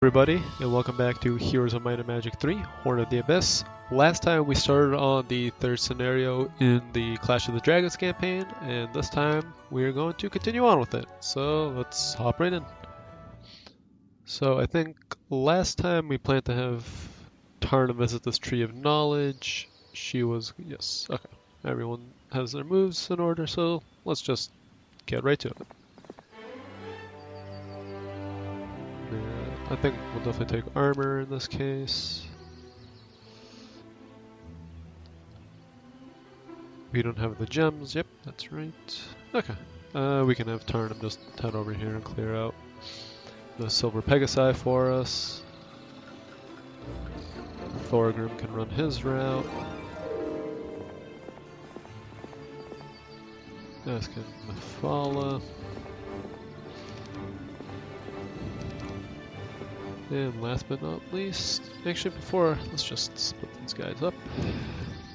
Everybody, and welcome back to Heroes of Might and Magic 3, Horn of the Abyss. Last time we started on the third scenario in the Clash of the Dragons campaign, and this time we are going to continue on with it. So let's hop right in. So I think last time we planned to have Tarna visit this Tree of Knowledge. She was, yes, okay. Everyone has their moves in order, so let's just get right to it. I think we'll definitely take armor in this case. We don't have the gems. Yep, that's right. Okay. We can have Tarnum just head over here and clear out the silver Pegasi for us. Thorgrim can run his route. As can Mephala. And last but not least, actually before, let's just split these guys up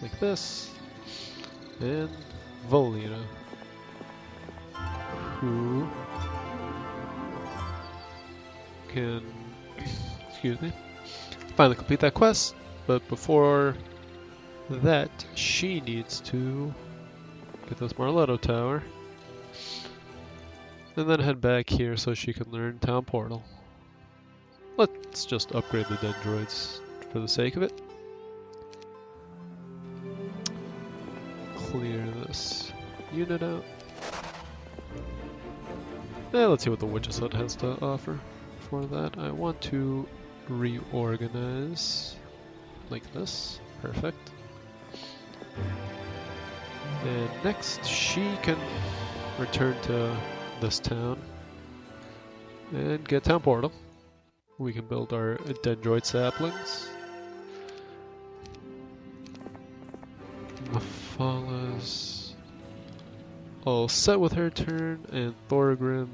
like this. And Volina, who can, excuse me, finally complete that quest, but before that, she needs to get this Marletto Tower, and then head back here so she can learn Town Portal. Let's just upgrade the Dendroids for the sake of it. Clear this unit out. And let's see what the Witch's Hut has to offer. For that, I want to reorganize like this. Perfect. And next, she can return to this town and get Town Portal. We can build our Dendroid saplings. Mephala's all set with her turn, and Thorgrim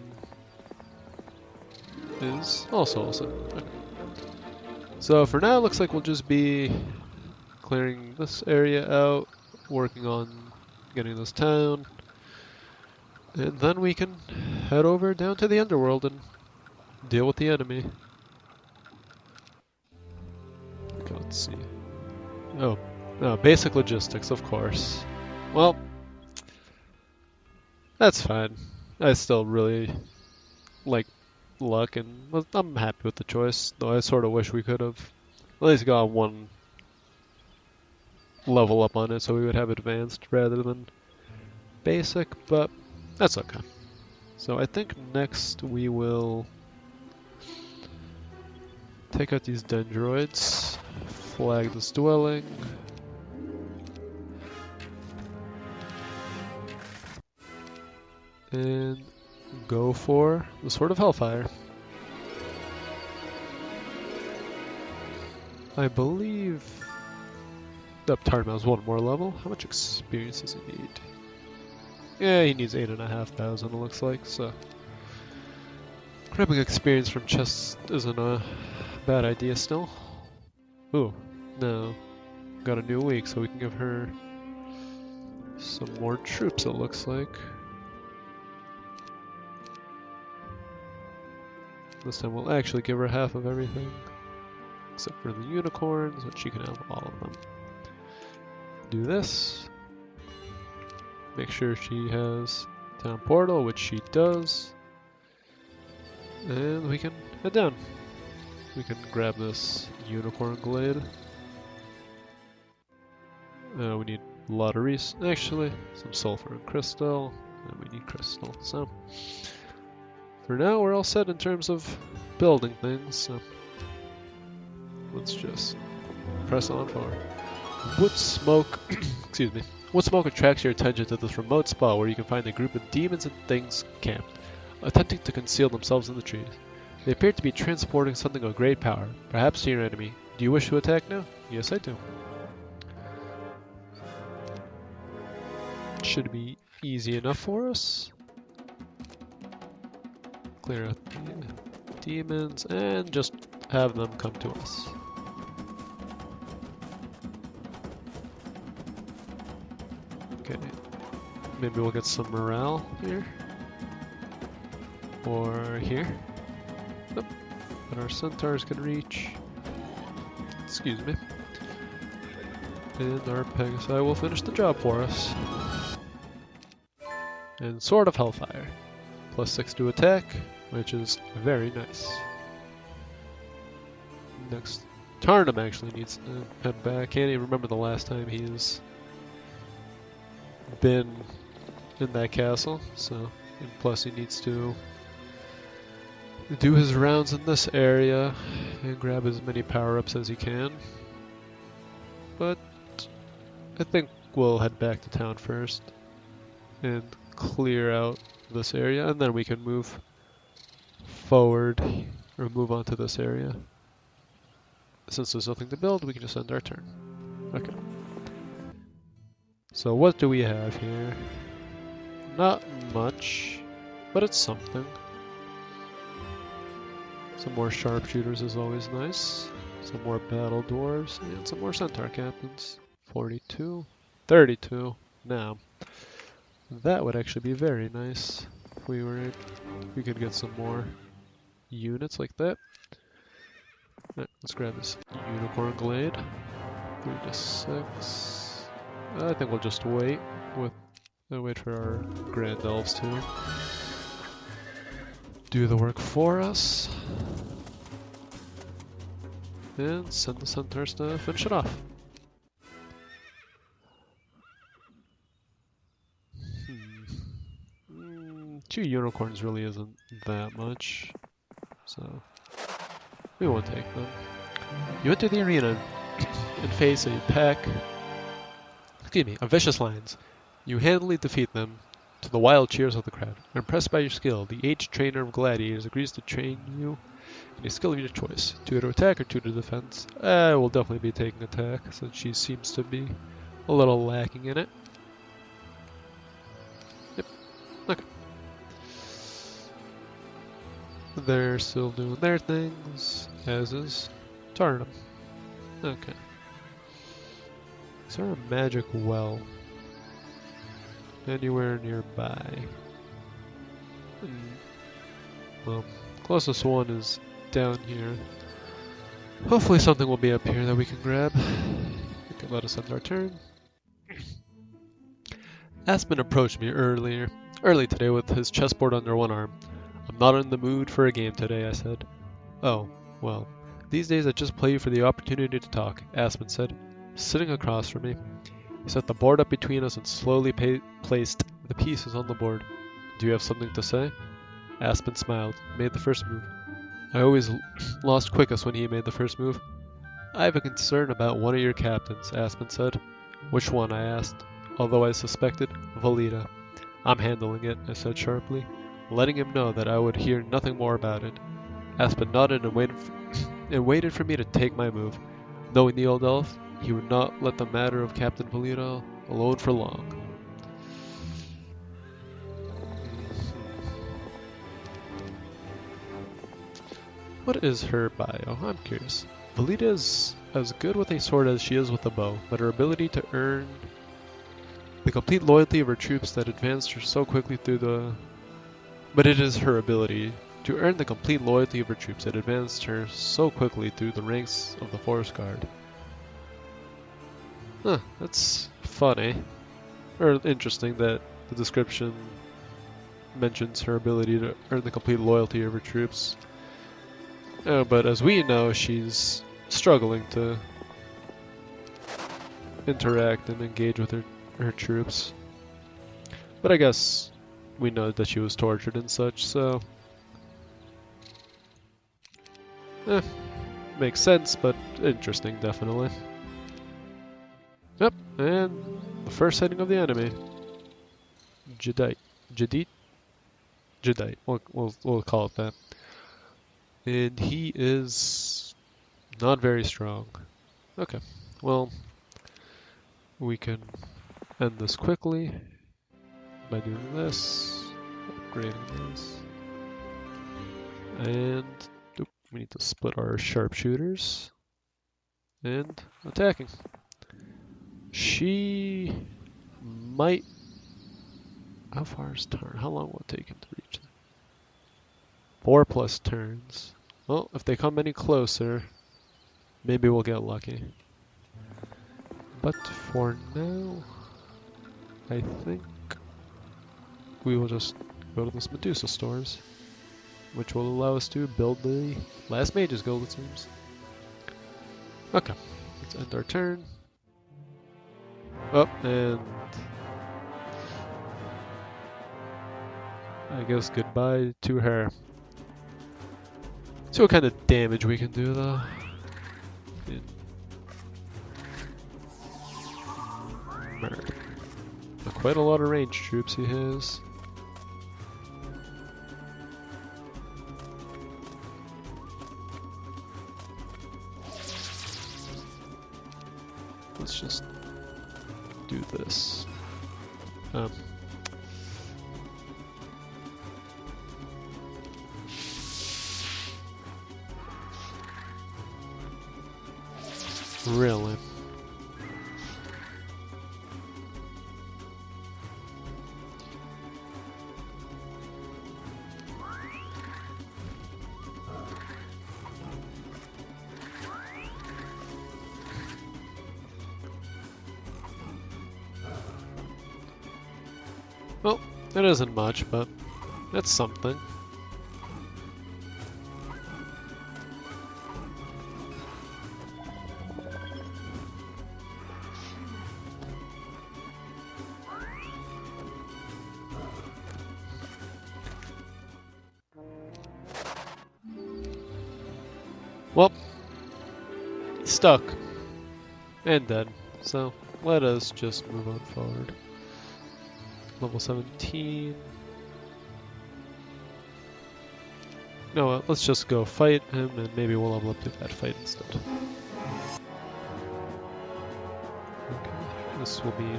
is also all set. Okay. So for now, it looks like we'll just be clearing this area out, working on getting this town, and then we can head over down to the underworld and deal with the enemy. Let's see. Oh, no, basic logistics, of course. Well, that's fine. I still really like luck, and I'm happy with the choice. Though I sort of wish we could have at least got one level up on it, so we would have advanced rather than basic. But that's okay. So I think next we will take out these Dendroids. Flag this dwelling. And go for the Sword of Hellfire. I believe that Tarnum has one more level. How much experience does he need? Yeah, he needs 8,500 it looks like, so grabbing experience from chests isn't a bad idea still. Ooh, no. Got a new week, so we can give her some more troops, it looks like. This time we'll actually give her half of everything. Except for the unicorns, which she can have all of them. Do this. Make sure she has Town Portal, which she does. And we can head down. We can grab this unicorn glade. We need a lot of actually, some sulfur and crystal, and we need crystal. So, for now we're all set in terms of building things, so let's just press on forward. Wood smoke, excuse me, wood smoke attracts your attention to this remote spot where you can find a group of demons and things camped, attempting to conceal themselves in the trees. They appear to be transporting something of great power, perhaps to your enemy. Do you wish to attack now? Yes, I do. Should be easy enough for us. Clear out the demons and just have them come to us. Okay, maybe we'll get some morale here. Or here. Nope. that our centaurs can reach. Excuse me. And our Pegasi will finish the job for us. And Sword of Hellfire. +6 to attack, which is very nice. Next, Tarnum actually needs to head back. I can't even remember the last time he's been in that castle, so, and plus he needs to do his rounds in this area and grab as many power-ups as he can. But I think we'll head back to town first and clear out this area, and then we can move forward or move on to this area. Since there's nothing to build, we can just end our turn. Okay. So what do we have here? Not much, but it's something. Some more sharpshooters is always nice. Some more battle dwarves, and some more centaur captains. 42, 32. Now, that would actually be very nice if we could get some more units like that. Right, let's grab this unicorn glade. 3 to 6. I think we'll just wait for our grand elves to do the work for us. And send the centaurs to finish it off. 2 unicorns really isn't that much, so we won't take them. You enter the arena and face a pack of vicious lions. You handily defeat them to the wild cheers of the crowd. Impressed by your skill, the aged trainer of gladiators agrees to train you in a skill of your choice. 2 to attack or 2 to defense. I will definitely be taking attack, since she seems to be a little lacking in it. Yep. Okay. They're still doing their things, as is Tarnum. Okay. Is there a magic well anywhere nearby? Well, closest one is down here. Hopefully something will be up here that we can grab. It can let us end our turn. Aspen approached me early today with his chessboard under one arm. I'm not in the mood for a game today, I said. Oh, well, these days I just play for the opportunity to talk, Aspen said, sitting across from me. He set the board up between us and slowly placed the pieces on the board. Do you have something to say? Aspen smiled, made the first move. I always lost quickest when he made the first move. I have a concern about one of your captains, Aspen said. Which one? I asked, although I suspected Valida. I'm handling it, I said sharply, letting him know that I would hear nothing more about it. Aspen nodded and waited for me to take my move. Knowing the old elf, he would not let the matter of Captain Valida alone for long. What is her bio? I'm curious. Valida is as good with a sword as she is with a bow, but her ability to earn the complete loyalty of her troops that advanced her so quickly through the... But it is her ability to earn the complete loyalty of her troops that advanced her so quickly through the ranks of the Forest Guard. Huh, that's funny. Or interesting that the description mentions her ability to earn the complete loyalty of her troops. But as we know, she's struggling to interact and engage with her troops. But I guess we know that she was tortured and such, so... makes sense, but interesting, definitely. Yep, and the first heading of the enemy. Jadite. We'll call it that. And he is not very strong. Okay, well, we can end this quickly by doing this, upgrading this, and we need to split our sharpshooters and attacking. She might... How far is turn? How long will it take him to reach? 4+ turns. Well, if they come any closer, maybe we'll get lucky. But for now, I think we will just go to this Medusa stores, which will allow us to build the last Mage's Guild, it seems. Okay, let's end our turn. Oh, and I guess goodbye to her. See what kind of damage we can do, though. Murder. Quite a lot of ranged troops he has. Let's just do this. Really? Well, it isn't much, but it's something. Well, he's stuck and dead, so let us just move on forward. Level 17. No, let's just go fight him and maybe we'll level up to that fight instead. Okay, this will be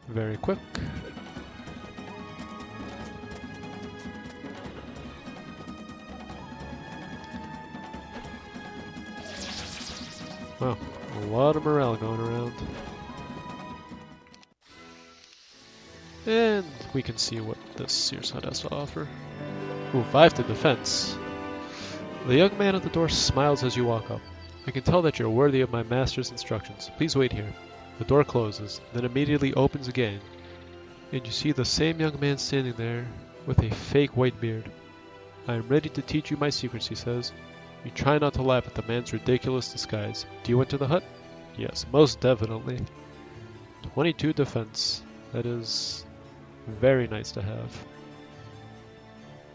very quick. Wow, a lot of morale going around. And we can see what this Sears Hut has to offer. Ooh, 5 to defense. The young man at the door smiles as you walk up. I can tell that you're worthy of my master's instructions. Please wait here. The door closes, then immediately opens again, and you see the same young man standing there with a fake white beard. I am ready to teach you my secrets, he says. You try not to laugh at the man's ridiculous disguise. Do you enter the hut? Yes, most definitely. 22 defense. That is very nice to have.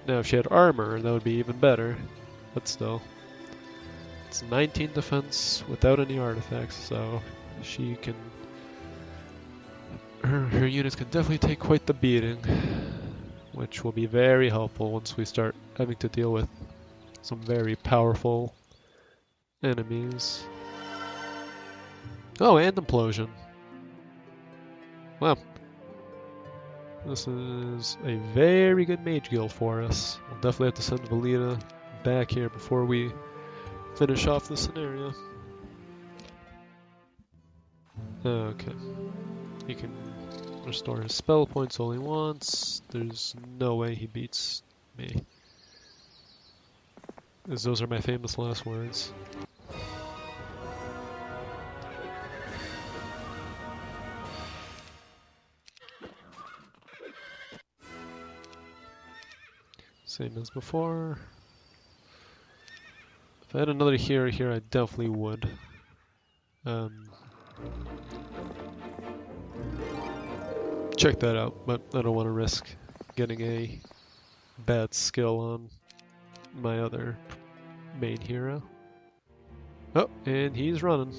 Now if she had armor, that would be even better. But still. It's 19 defense without any artifacts, so she can... Her units can definitely take quite the beating. Which will be very helpful once we start having to deal with some very powerful enemies. Oh, and implosion. Wow. This is a very good mage guild for us. We'll definitely have to send Valita back here before we finish off the scenario. Okay. He can restore his spell points only once. There's no way he beats me. As those are my famous last words. Same as before. If I had another hero here, I definitely would. Check that out, but I don't want to risk getting a bad skill on my other main hero. Oh, and he's running.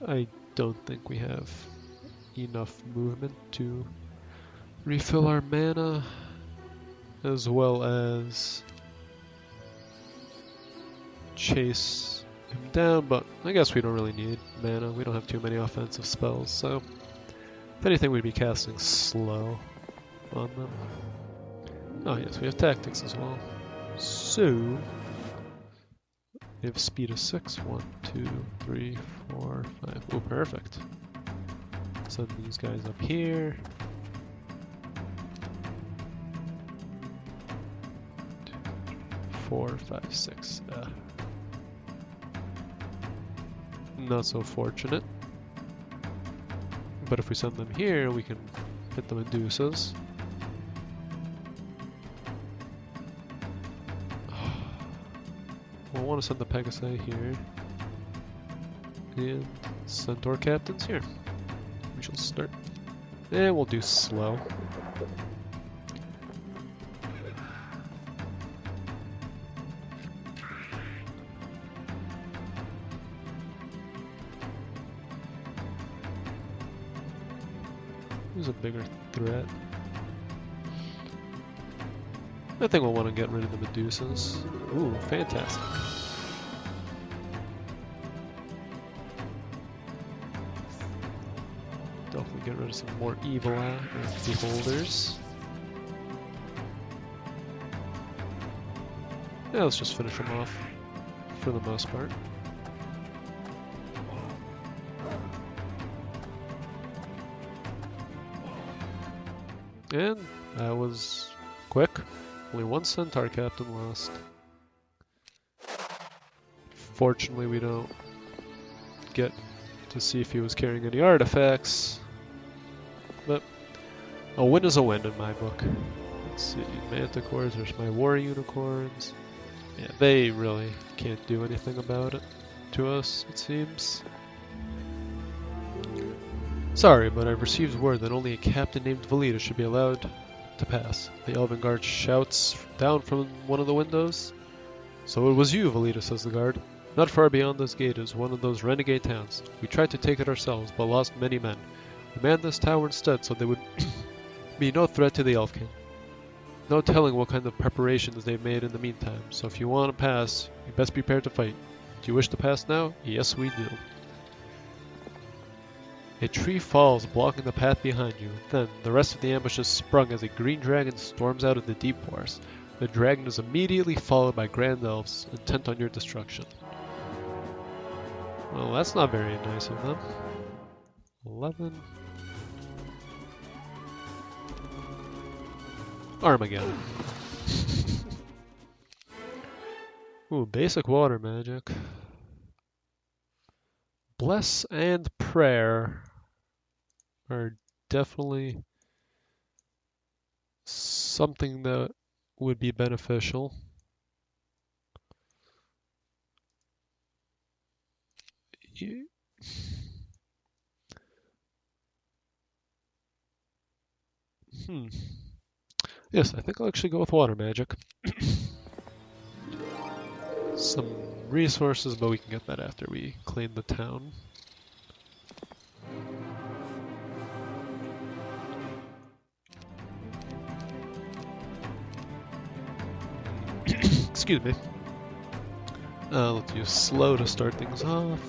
I don't think we have enough movement to refill our mana, as well as chase him down, but I guess we don't really need mana. We don't have too many offensive spells, so if anything we'd be casting slow on them. Oh yes, we have tactics as well. So They have speed of 6. 1, 2, 3, 4, 5. Oh, perfect. Send these guys up here. 2, 4, 5, 6. Not so fortunate. But if we send them here, we can hit the Medusas. We'll want to send the Pegasi here. And Centaur Captains here. We shall start. And we'll do slow. Who's a bigger threat? I think we'll want to get rid of the Medusas. Ooh, fantastic. Definitely get rid of some more evil beholders. Yeah, let's just finish them off for the most part. And that was quick. Only one Centaur Captain lost. Fortunately, we don't get to see if he was carrying any artifacts. But a win is a win in my book. Let's see, Manticores, there's my War Unicorns. Yeah, they really can't do anything about it to us, it seems. Sorry, but I've received word that only a captain named Velita should be allowed to pass. The Elven guard shouts down from one of the windows. So it was you, Velita, says the guard. Not far beyond this gate is one of those renegade towns. We tried to take it ourselves, but lost many men. We manned this tower instead so there would be no threat to the Elf King. No telling what kind of preparations they've made in the meantime, so if you want to pass, you best be prepared to fight. Do you wish to pass now? Yes, we do. A tree falls, blocking the path behind you. Then, the rest of the ambush is sprung as a green dragon storms out of the deep forest. The dragon is immediately followed by grand elves, intent on your destruction. Well, that's not very nice of them. 11. Armageddon. Ooh, basic water magic. Bless and prayer are definitely something that would be beneficial. Yes, I think I'll actually go with water magic. Some resources, but we can get that after we clean the town. Excuse me. Let's use slow to start things off.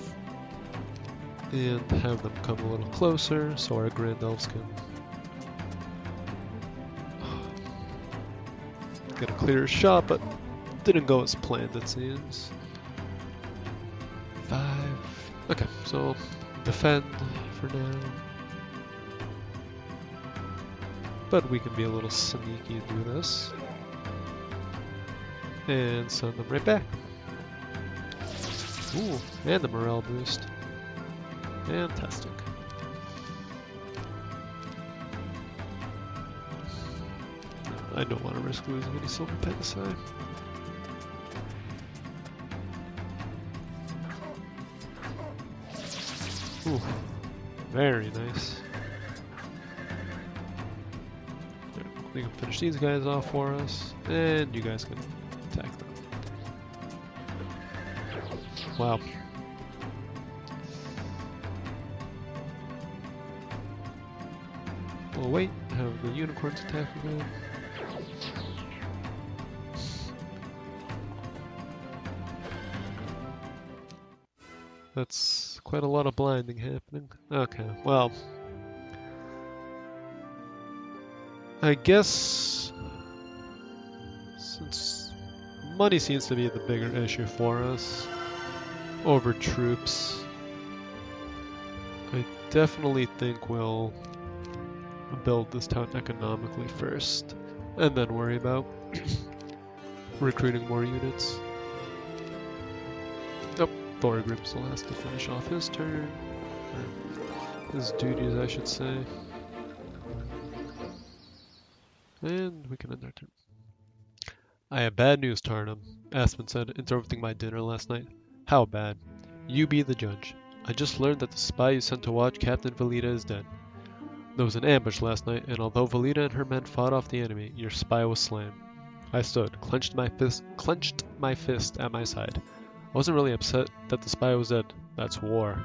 And have them come a little closer so our Grand Elves can get a clearer shot, but didn't go as planned, it seems. 5. Okay, so defend for now. But we can be a little sneaky and do this. And send them right back. Ooh, and the morale boost. Fantastic. I don't want to risk losing any silver Pegasi. Ooh, very nice. We can finish these guys off for us, and you guys can attack them. Wow. We'll wait, have the unicorns attack again. That's quite a lot of blinding happening. Okay, well. I guess since money seems to be the bigger issue for us, over troops. I definitely think we'll build this town economically first, and then worry about recruiting more units. Oh, Thorgrim still has to finish off his turn, or his duties, I should say. And we can end our turn. I have bad news, Tarnum, Aspen said, interrupting my dinner last night. How bad? You be the judge. I just learned that the spy you sent to watch Captain Velita is dead. There was an ambush last night, and although Velita and her men fought off the enemy, your spy was slain. I stood, clenched my fist at my side. I wasn't really upset that the spy was dead. That's war.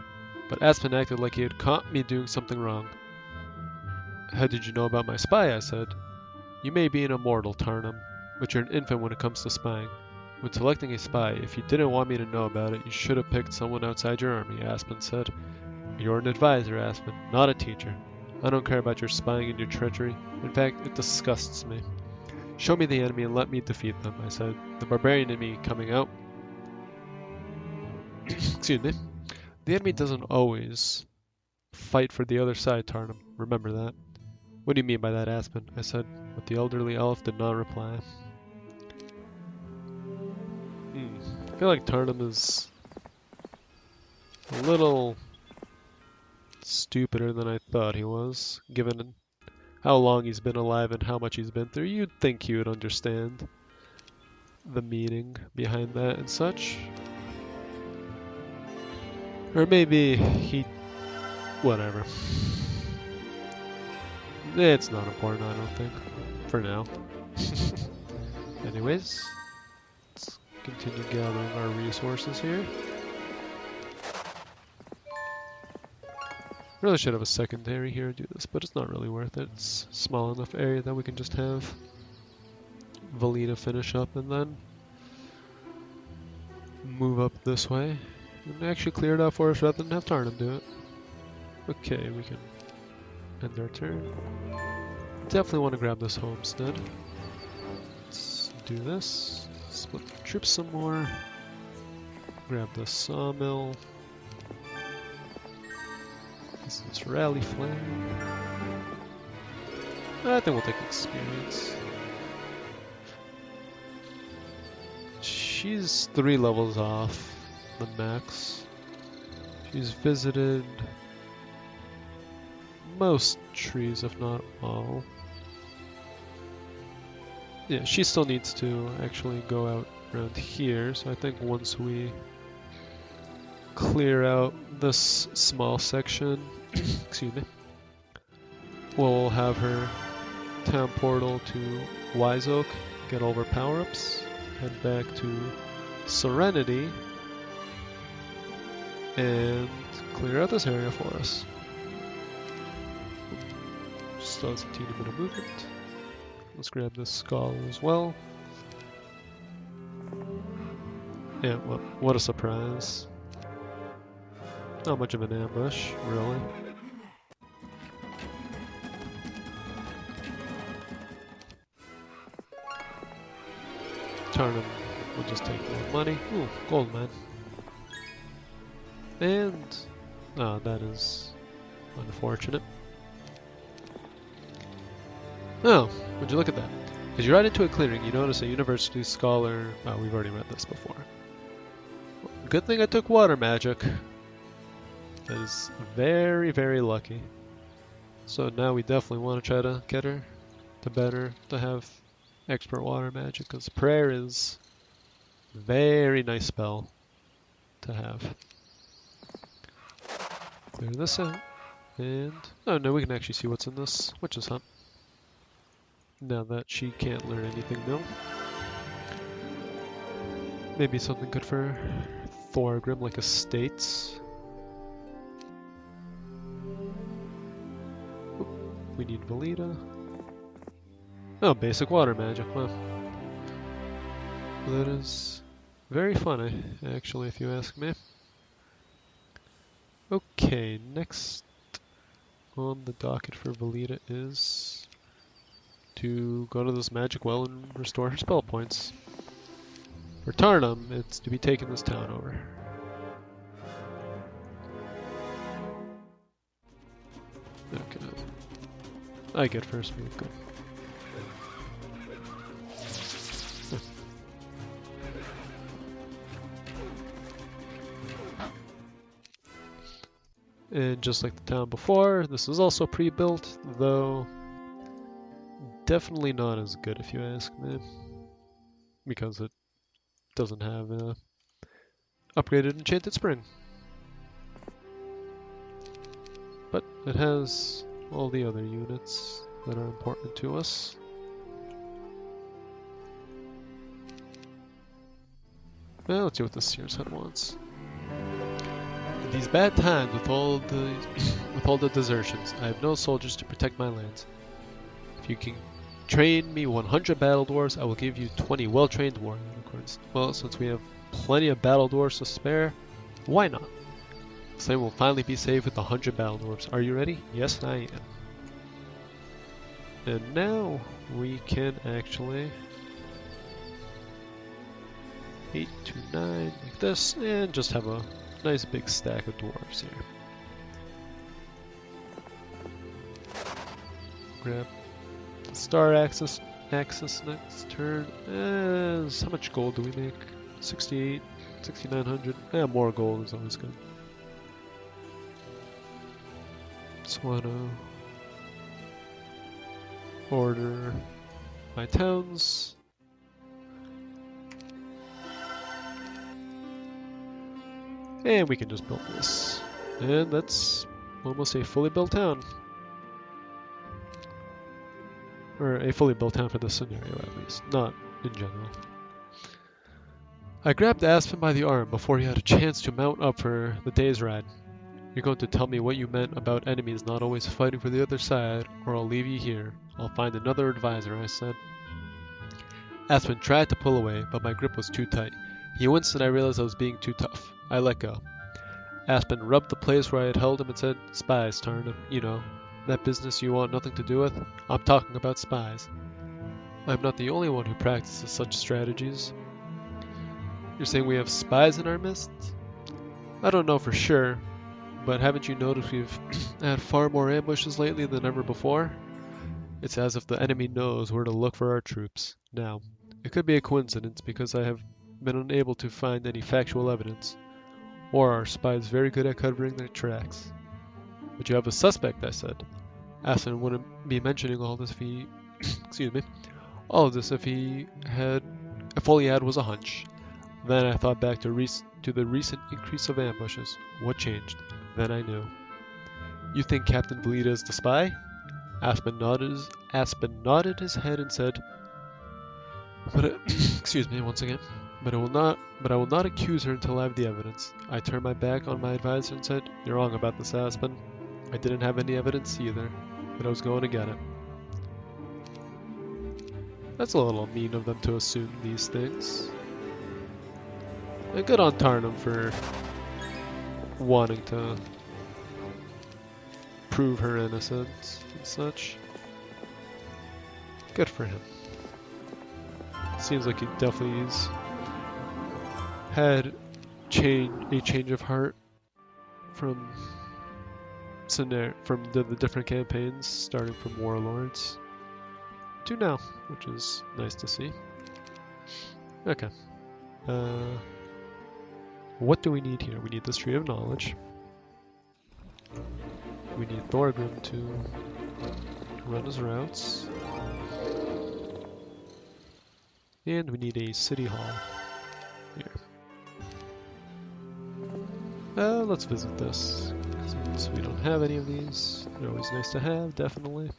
But Aspen acted like he had caught me doing something wrong. How did you know about my spy? I said. You may be an immortal, Tarnum, but you're an infant when it comes to spying. When selecting a spy, if you didn't want me to know about it, you should have picked someone outside your army, Aspen said. You're an advisor, Aspen, not a teacher. I don't care about your spying and your treachery. In fact, it disgusts me. Show me the enemy and let me defeat them, I said. The barbarian in me coming out. Excuse me. The enemy doesn't always fight for the other side, Tarnum. Remember that. What do you mean by that, Aspen? I said, but the elderly elf did not reply. I feel like Tarnum is a little stupider than I thought he was, given how long he's been alive and how much he's been through. You'd think he would understand the meaning behind that and such. Or maybe he... whatever. It's not important, I don't think. For now. Anyways, let's continue gathering our resources here. Really should have a secondary here to do this, but it's not really worth it. It's a small enough area that we can just have Velita finish up and then move up this way and actually clear it out for us rather than have Tarnum do it. Okay, we can end our turn. Definitely want to grab this homestead. Let's do this. Split the troops some more. Grab the sawmill. This rally flare. I think we'll take experience. She's 3 levels off the max. She's visited most trees, if not all. Yeah, she still needs to actually go out around here, so I think once we clear out this small section, excuse me, we'll have her town portal to Wise Oak, get all of her power-ups, head back to Serenity, and clear out this area for us. Still has a teeny bit of movement. Let's grab this skull as well. Yeah, well, what a surprise. Not much of an ambush, really. Tarnum will just take more money. Ooh, gold mine. And... oh, that is unfortunate. Oh, would you look at that? As you ride into a clearing, you notice a university scholar... oh, we've already read this before. Good thing I took water magic. That is very, very lucky. So now we definitely want to try to get her to have expert water magic, because prayer is a very nice spell to have. Clear this out. And... oh no, we can actually see what's in this witch's hut. Now that she can't learn anything new. Maybe something good for Thorgrim, like estates. Oop, we need Velita. Oh, basic water magic, well. That is very funny, actually, if you ask me. Okay, next on the docket for Velita is to go to this magic well and restore her spell points. For Tarnum, it's to be taking this town over. Okay. I get first move, good. And just like the town before, this is also pre-built, though definitely not as good if you ask me, because it doesn't have upgraded enchanted spring. But it has all the other units that are important to us. Well, let's see what the Sears Hut wants. In these bad times with all the desertions, I have no soldiers to protect my lands. If you can train me 100 battle dwarves, I will give you 20 well-trained warrior unicorns. Well, since we have plenty of battle dwarves to spare, why not? This land will finally be saved with 100 battle dwarves. Are you ready? Yes, I am. And now we can actually 8 to 9 like this, and just have a nice big stack of dwarves here. Grab the star axis next turn. How much gold do we make? 68, 6,900. More gold is always good. Just wanna order my towns. And we can just build this. And that's almost a fully built town. Or a fully built town for this scenario at least, not in general. I grabbed Aspen by the arm before he had a chance to mount up for the day's ride. You're going to tell me what you meant about enemies not always fighting for the other side, or I'll leave you here. I'll find another advisor, I said. Aspen tried to pull away, but my grip was too tight. He winced and I realized I was being too tough. I let go. Aspen rubbed the place where I had held him and said, Spies, Tarn, you know, that business you want nothing to do with? I'm talking about spies. I'm not the only one who practices such strategies. You're saying we have spies in our midst? I don't know for sure, but haven't you noticed we've had far more ambushes lately than ever before? It's as if the enemy knows where to look for our troops. Now, it could be a coincidence because I have been unable to find any factual evidence, or are spies very good at covering their tracks? But you have a suspect, I said. Aspen wouldn't be mentioning all this if he, all of this if all he had was a hunch. Then I thought back to the recent increase of ambushes. What changed? Then I knew. You think Captain Velita is the spy? Aspen nodded his head and said, once again. But I will not accuse her until I have the evidence. I turned my back on my advisor and said, You're wrong about this, Aspen. I didn't have any evidence either, but I was going to get it. That's a little mean of them to assume these things. And good on Tarnum for wanting to prove her innocence and such. Good for him. Seems like he definitely's had a change of heart from the different campaigns, starting from Warlords to now, which is nice to see. Okay. What do we need here? We need this Tree of Knowledge. We need Thorgrim to run his routes. And we need a City Hall here. Let's visit this, since we don't have any of these. They're always nice to have, definitely.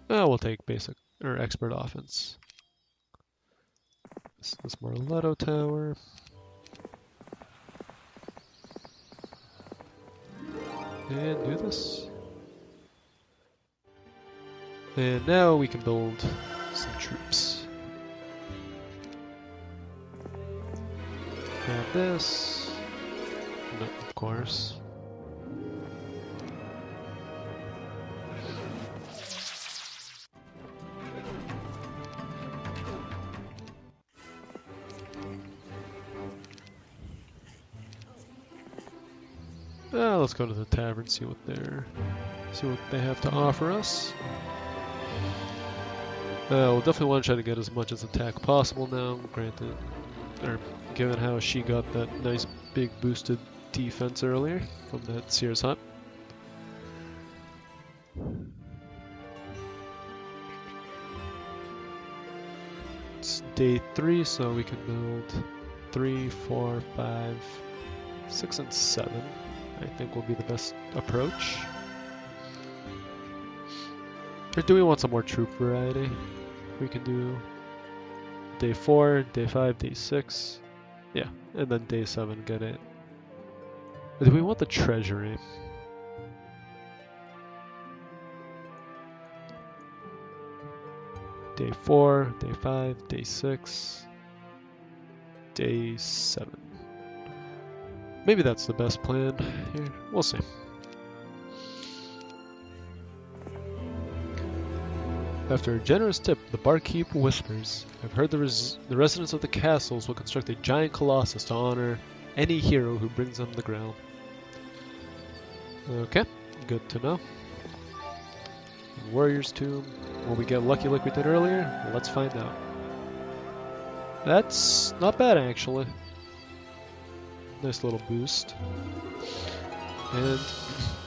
We'll take basic or expert offense. This Marletto Tower. And do this. And now we can build some troops. Grab this. No, of course. Let's go to the tavern, see what they have to offer us. We'll definitely want to try to get as much as attack possible now, granted, or given how she got that nice big boosted defense earlier from that Sears hut. It's day 3, so we can build 3, 4, 5, 6, and 7. I think will be the best approach. Or do we want some more troop variety? We can do day 4, day 5, day 6. Yeah, and then day 7 get it. Or do we want the treasury? Day 4, day 5, day 6, day 7. Maybe that's the best plan here. We'll see. After a generous tip, the barkeep whispers, I've heard the residents of the castles will construct a giant colossus to honor any hero who brings them the ground. Okay, good to know. Warrior's Tomb. Will we get lucky like we did earlier? Let's find out. That's not bad, actually. Nice little boost. And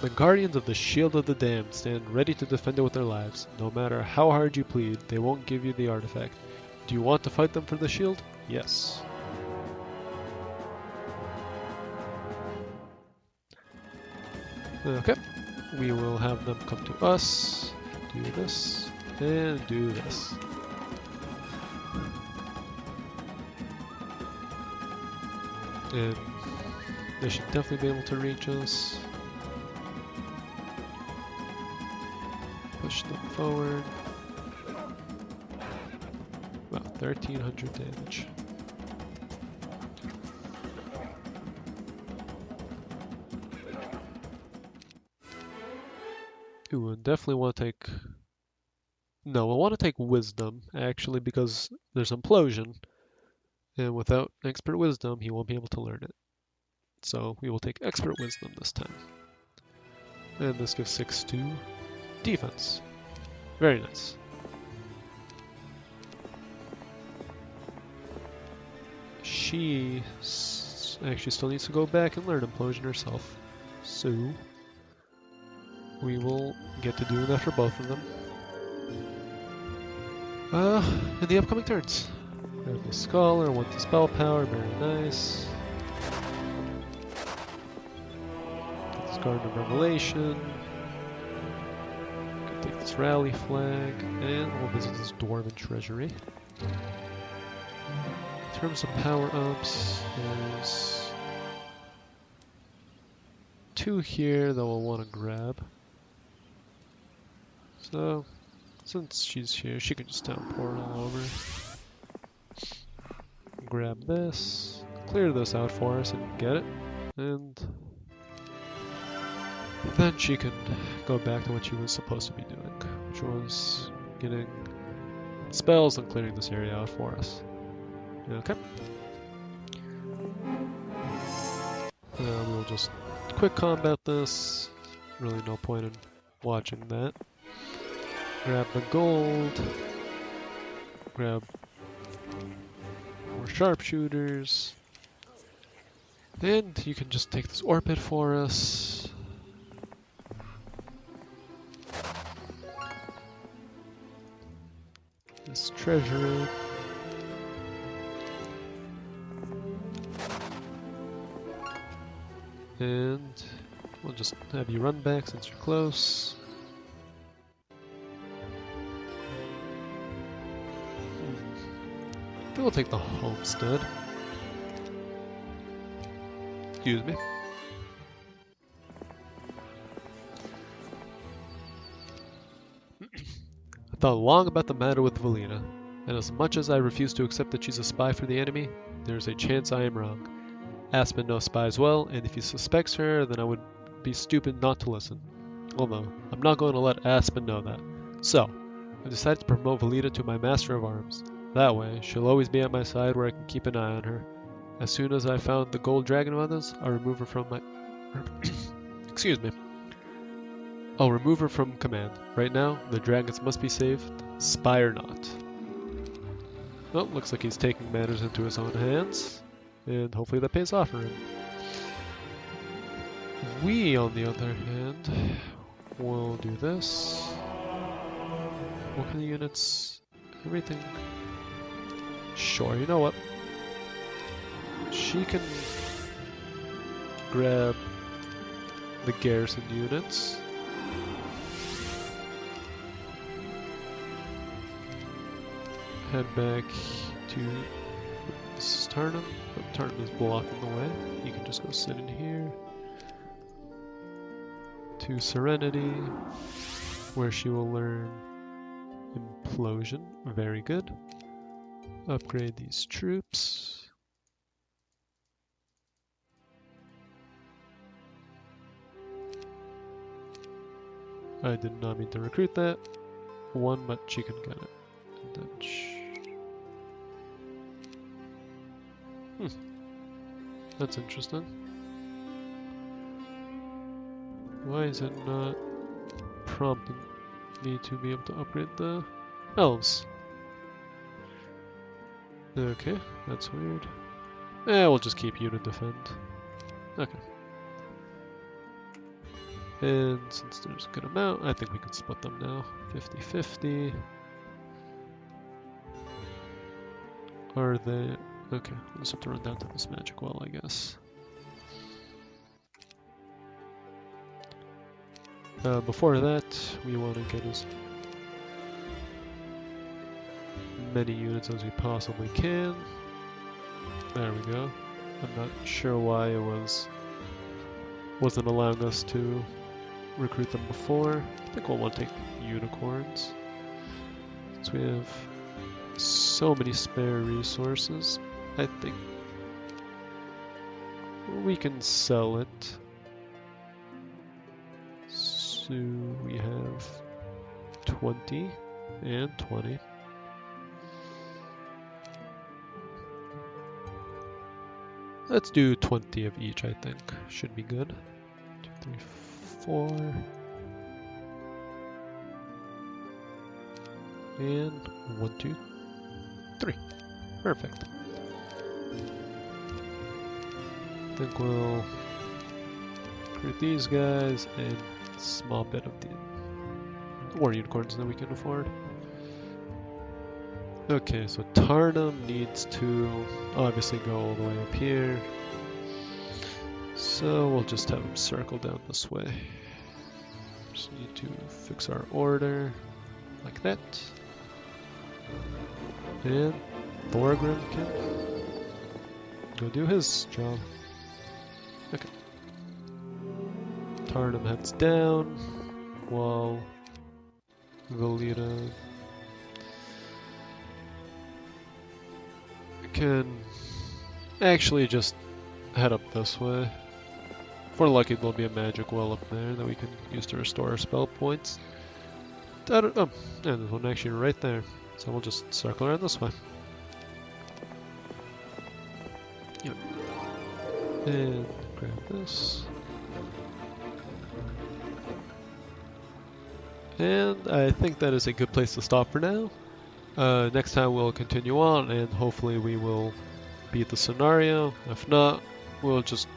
the Guardians of the Shield of the Damned stand ready to defend it with their lives. No matter how hard you plead, they won't give you the artifact. Do you want to fight them for the shield? Yes. Okay. We will have them come to us, do this, and do this. And they should definitely be able to reach us. Push them forward. Wow, 1300 damage. Ooh, and definitely want to take... No, we'll want to take Wisdom, actually, because there's Implosion. And without Expert Wisdom, he won't be able to learn it. So we will take Expert Wisdom this time. And this gives 6 to defense. Very nice. She actually still needs to go back and learn Implosion herself. So we will get to do that for both of them. In the upcoming turns. We have the Scholar, 1 to spell power, very nice. Get this Garden of Revelation. Can take this Rally Flag, and we'll visit this Dwarven Treasury. In terms of power-ups, there's 2 here that we'll want to grab. So, since she's here, she can just downpour all over. Grab this, clear this out for us and get it, and then she can go back to what she was supposed to be doing, which was getting spells and clearing this area out for us. Okay. We'll just quick combat this, really no point in watching that. Grab the gold, grab more sharpshooters, and you can just take this orbit for us. This treasury. And we'll just have you run back since you're close. I think we'll take the homestead. Excuse me. I thought long about the matter with Valina, and as much as I refuse to accept that she's a spy for the enemy, there's a chance I am wrong. Aspen knows spies well, and if he suspects her, then I would be stupid not to listen. Although, I'm not going to let Aspen know that. So, I've decided to promote Valina to my Master of Arms. That way, she'll always be at my side where I can keep an eye on her. As soon as I found the gold dragon mothers, I'll remove her from my Excuse me. I'll remove her from command. Right now, the dragons must be saved. Spire not. Well, looks like he's taking matters into his own hands, and hopefully that pays off for him. We, on the other hand, will do this. What kind of units? Everything. Sure, you know what? She can grab the garrison units. Head back to this is Tarnum, but Tarnum is blocking the way. You can just go sit in here. To Serenity, where she will learn Implosion. Very good. Upgrade these troops. I did not mean to recruit that one, but she can get it. And then that's interesting. Why is it not prompting me to be able to upgrade the elves? Okay, that's weird. We'll just keep unit defend. Okay. And since there's a good amount, I think we can split them now. 50-50. Are they... Okay, we'll just have to run down to this magic well, I guess. Before that, we want to get as many units as we possibly can. There we go. I'm not sure why it wasn't allowing us to recruit them before. I think we'll want to take unicorns, since we have so many spare resources. I think we can sell it. So we have 20 and 20. Let's do 20 of each, I think. Should be good. 2, 3, 4. And 1, 2, 3. Perfect. I think we'll recruit these guys and a small bit of the war unicorns that we can afford. Okay, so Tarnum needs to obviously go all the way up here. So we'll just have him circle down this way. Just need to fix our order like that. And Thorgrim can go do his job. Okay. Tarnum heads down while Valita can actually just head up this way. If we're lucky, there'll be a magic well up there that we can use to restore our spell points. Oh, yeah, there's one actually right there. So we'll just circle around this way. Yep. And grab this. And I think that is a good place to stop for now. Next time we'll continue on, and hopefully we will beat the scenario. If not, we'll just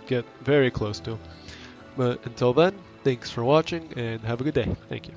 get very close to. But until then, thanks for watching and have a good day. Thank you.